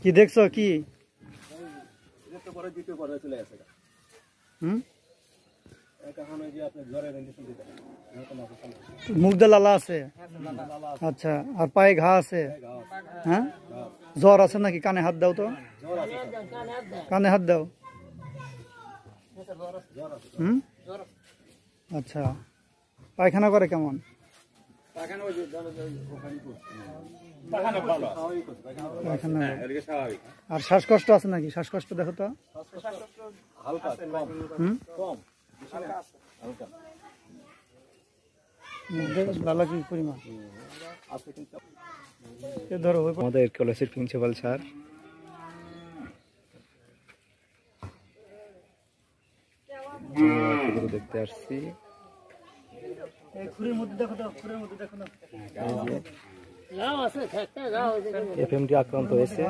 কি দেখছো কি? মুখদা লালা আছে, আচ্ছা। আর পায়ে ঘা আছে, হ্যাঁ? জ্বর আছে নাকি? কানে হাত দাও তো, কানে হাত দাও। আচ্ছা, পায়খানা করে কেমন? আর শ্বাসকষ্ট আছে নাকি? শ্বাসকষ্ট দেখো তো। লালা কি পরিমাণ ধরো? আমাদের কলেজের প্রিন্সিপাল স্যার। দেখতে আসছি। এফএমটি আক্রান্ত হয়েছে।